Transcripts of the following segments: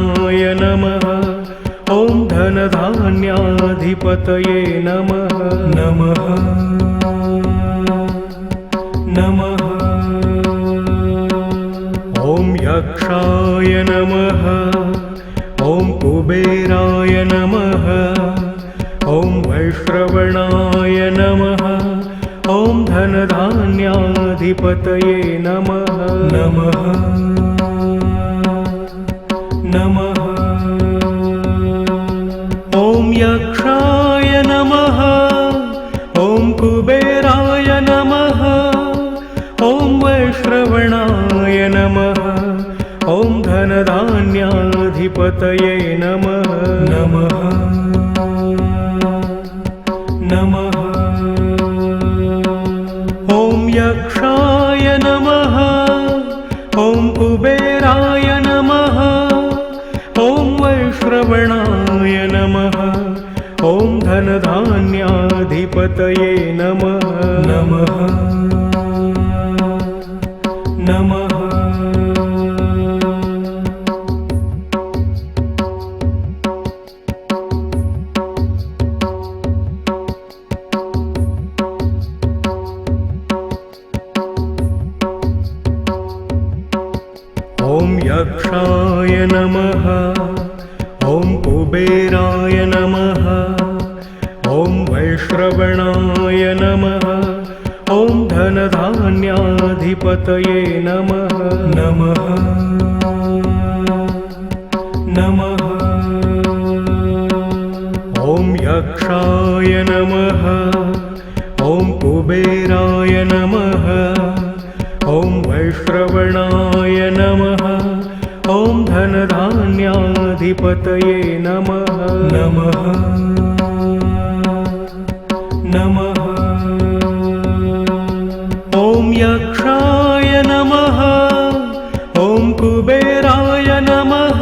नमः। ॐ धनधान्याधिपतये नमः नमः नमः। ॐ यक्षाय नमः। ॐ कुबेराय नमः। ॐ वैश्रवणाय नमः। ॐ धनधान्याधिपतये नमः नमः नमः। ॐ यक्षाय नमः। ॐ कुबेराय नमः। ॐ वैश्रवणाय नमः। ॐ धनधान्याधिपतये नमः नमः नमः। ॐ यक्षाय नमः। ॐ कुबेराय नमः। ॐ वैश्रवणाय नमः। ॐ धनधान्याधिपतये नमः नमः नमः। ॐ यक्षाय नमः। ॐ कुबेराय नमः। ॐ वैश्रवणाय नमः। ॐ धनधान्याधिपतये नमः नमः नमः। ॐ यक्षाय नमः। ॐ कुबेराय नमः। ॐ वैश्रवणाय नमः। ॐ धनधान्याधिपतये नमः नमः नमः। ॐ यक्षाय नमः। ॐ कुबेराय नमः।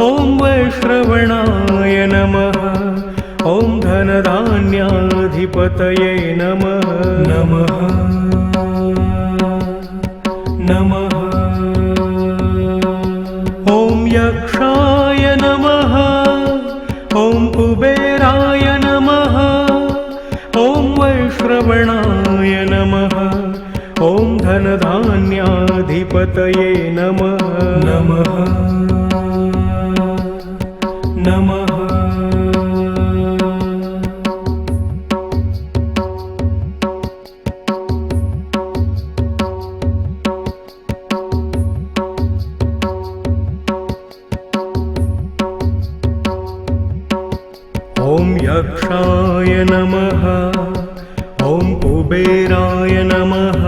ॐ वैश्रवणाय नमः। ॐ धनधान्याधिपतये नमः नमः नमः। ॐ यक्षाय नमः। ॐ कुबेराय नमः। ॐ वैश्रवणाय नमः। ॐ धनधान्याधिपतये नमः नमः नमः। ॐ यक्षाय नमः। ॐ कुबेराय नमः।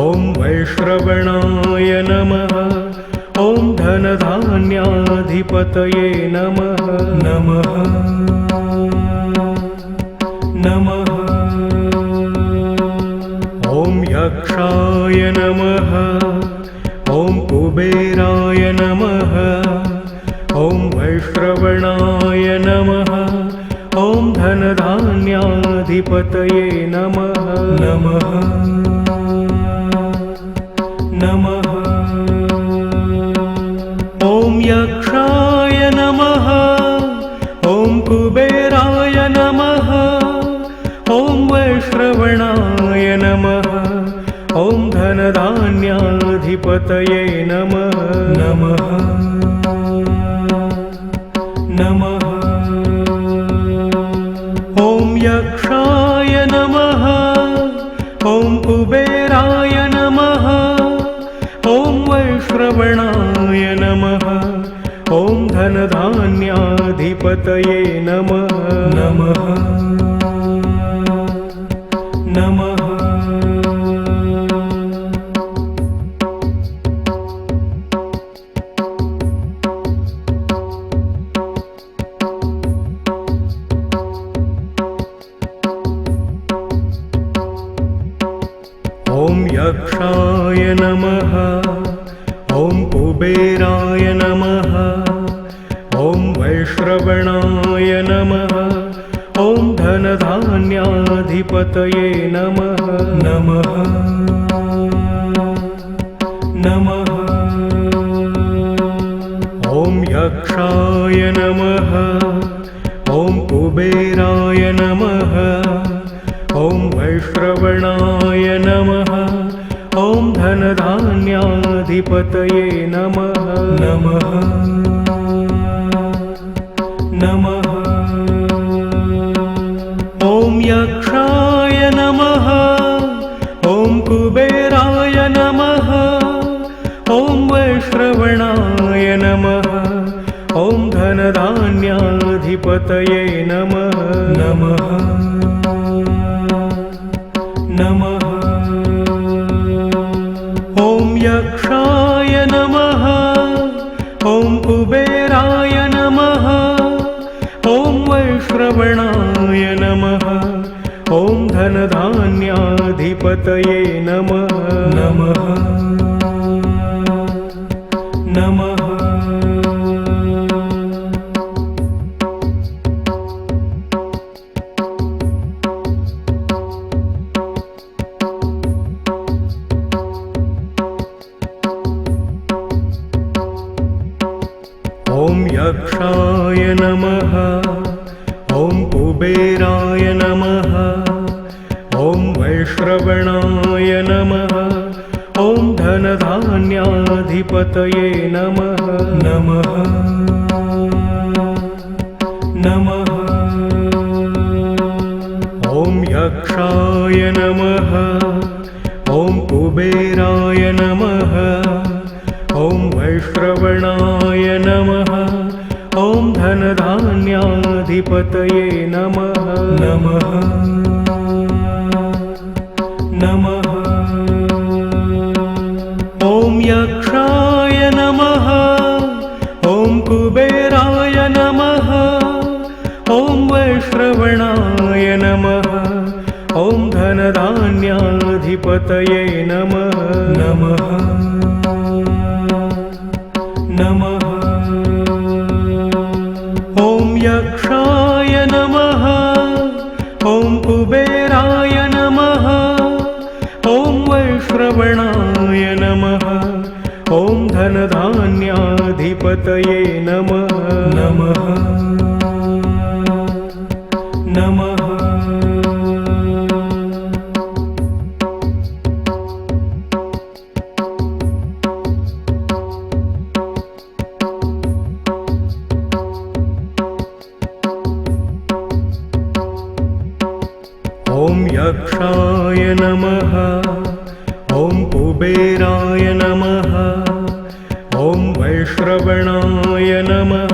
ॐ वैश्रवणाय नमः। ॐ धनधान्याधिपतये नमः नमः नमः। ॐ यक्षाय नमः। ॐ कुबेराय नमः। ॐ वैश्रवणाय नमः। ॐ धनधान्याधिपतये नमः नमः नमः। ॐ यक्षाय नमः। ॐ कुबेराय नमः। ॐ वैश्रवणाय नमः। ॐ धनधान्याधिपतये नमः नमः नमः। ॐ यक्षाय नमः। ॐ कुबेराय नमः। ॐ वैश्रवणाय नमः। ॐ धनधान्याधिपतये नमः नमः नमः। ॐ यक्षाय नमः। ॐ कुबेराय नमः। ॐ वैश्रवणाय नमः। ॐ धनधान्याधिपतये नमः नमः नमः। यक्षाय नमः ॐ कुबेराय नमः ॐ वैश्रवणाय नमः ॐ धनधान्याधिपतये नमः नमः नमः ॐ यक्षाय नमः ॐ कुबेराय नमः ॐ वैश्रवणाय नमः ॐ धनधान्याधिपतये नमः नमः नमः ॐ यक्षाय नमः ॐ कुबेराय नमः ॐ वैश्रवणाय नमः ॐ धनधान्याधिपतये नमः नमः नमः ॐ यक्षाय नमः ॐ कुबेराय नमः ॐ वैश्रवणाय नमः ॐ धनधान्याधिपतये नमः नमः नमः ॐ यक्षाय नमः ॐ कुबेराय नमः ॐ वैश्रवणाय नमः ॐ धनधान्याधिपतये नमः नमः नमः ॐ यक्षाय नमः ॐ कुबेराय नमः ॐ वैश्रवणाय नमः ॐ धनधान्याधिपतये नमः नमः नमः ॐ यक्षाय नमः ॐ कुबेराय नमः ॐ वैश्रवणाय नमः ॐ धनधान्याधिपतये नमः नमः नमः ॐ यक्षाय नमः ॐ कुबेराय नमः ॐ वैश्रवणाय नमः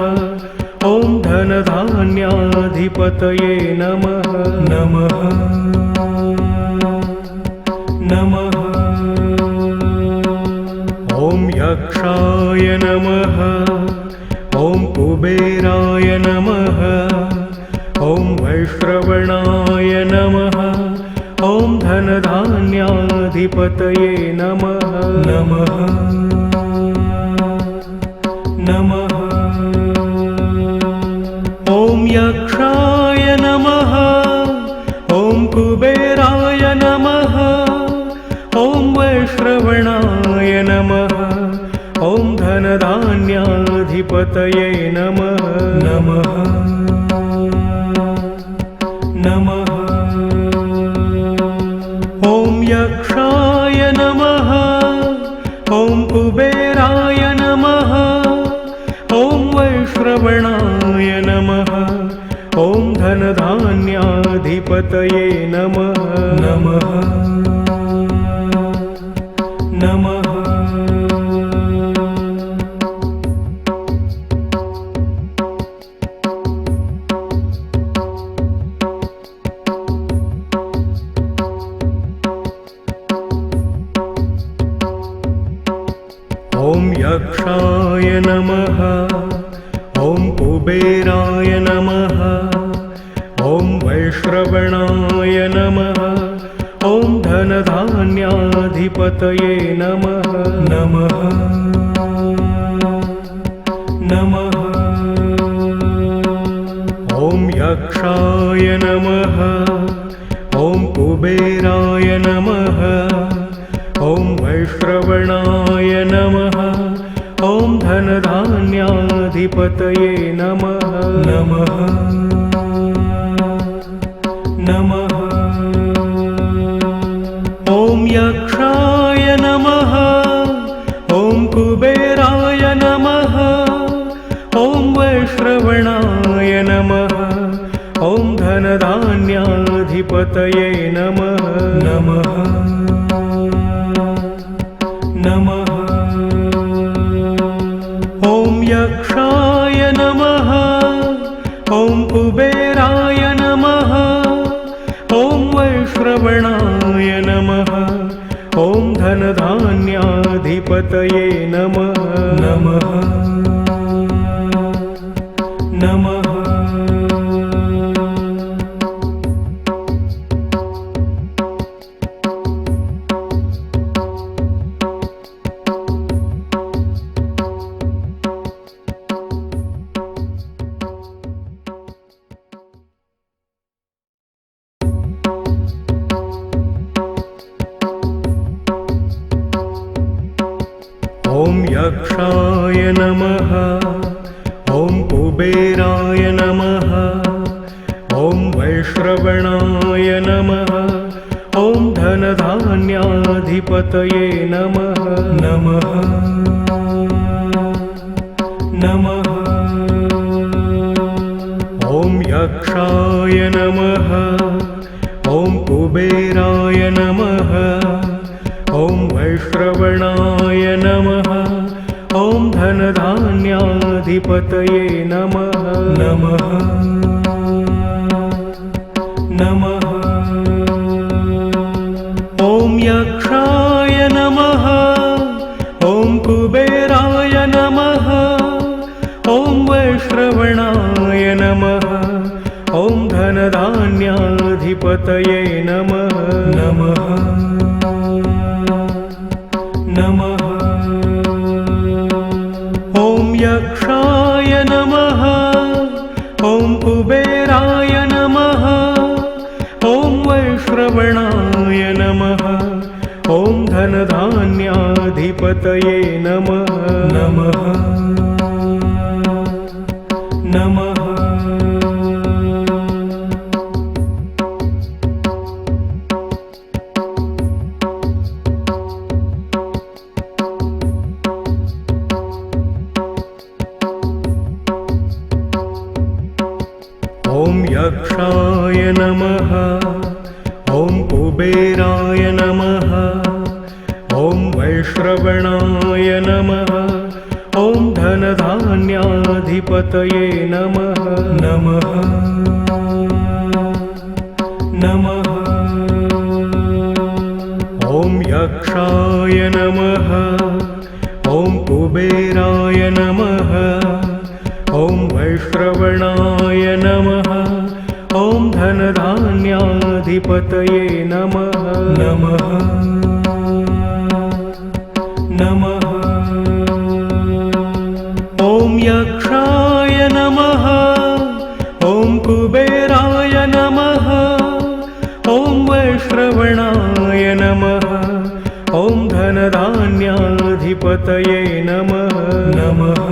ॐ धनधान्याधिपतये नमः नमः नमः ॐ यक्षाय नमः ॐ कुबेराय नमः ॐ वैश्रवणाय नमः ॐ धनधान्याधिपतये नमः नमः नमः ॐ यक्षाय नमः ॐ कुबेराय नमः ॐ वैश्रवणाय नमः ॐ धनधान्याधिपतये नमः नमः नमः ॐ यक्षाय नमः ॐ कुबेराय नमः ॐ वैश्रवणाय नमः ॐ धनधान्याधिपतये नमः नमः नमः ॐ यक्षाय नमः ॐ कुबेराय नमः ॐ वैश्रवणाय नमः ॐ धनधान्याधिपतये नमः नमः नमः ॐ यक्षाय नमः ॐ कुबेराय नमः ॐ वैश्रवणाय नमः ॐ धनधान्याधिपतये नमः नमः नमः ॐ यक्षाय नमः ॐ कुबेराय नमः ॐ वैश्रवणाय नमः ॐ धनधान्याधिपतये नमः नमः नमः ॐ यक्षाय नमः ॐ कुबेराय नमः ॐ वैश्रवणाय नमः ॐ धनधान्याधिपतये नमः नमः नमः ॐ यक्षाय नमः ॐ कुबेराय नमः ॐ वैश्रवणाय नमः ॐ धनधान्याधिपतये नमः नमः नमः ॐ यक्षाय नमः ॐ कुबेराय नमः ॐ वैश्रवणाय नमः ॐ धनधान्याधिपतये नमः नमः नमः ॐ यक्षाय नमः ॐ कुबेराय नमः ॐ वैश्रवणाय नमः ॐ धनधान्याधिपतये नमः नमः नमः ॐ यक्षाय नमः ॐ कुबेराय नमः ॐ वैश्रवणाय नमः ॐ धनधान्याधिपतये नमः नमः नमः ॐ यक्षाय नमः ॐ कुबेराय नमः ॐ वैश्रवणाय नमः ॐ धनधान्याधिपतये नमः नमः नमः ॐ यक्षाय नमः ॐ कुबेराय नमः ॐ वैश्रवणाय नमः ॐ धनधान्याधिपतये नमः नमः नमः ॐ यक्षाय नमः ॐ कुबेराय नमः ॐ वैश्रवणाय नमः ॐ धनधान्याधिपतये नमः नमः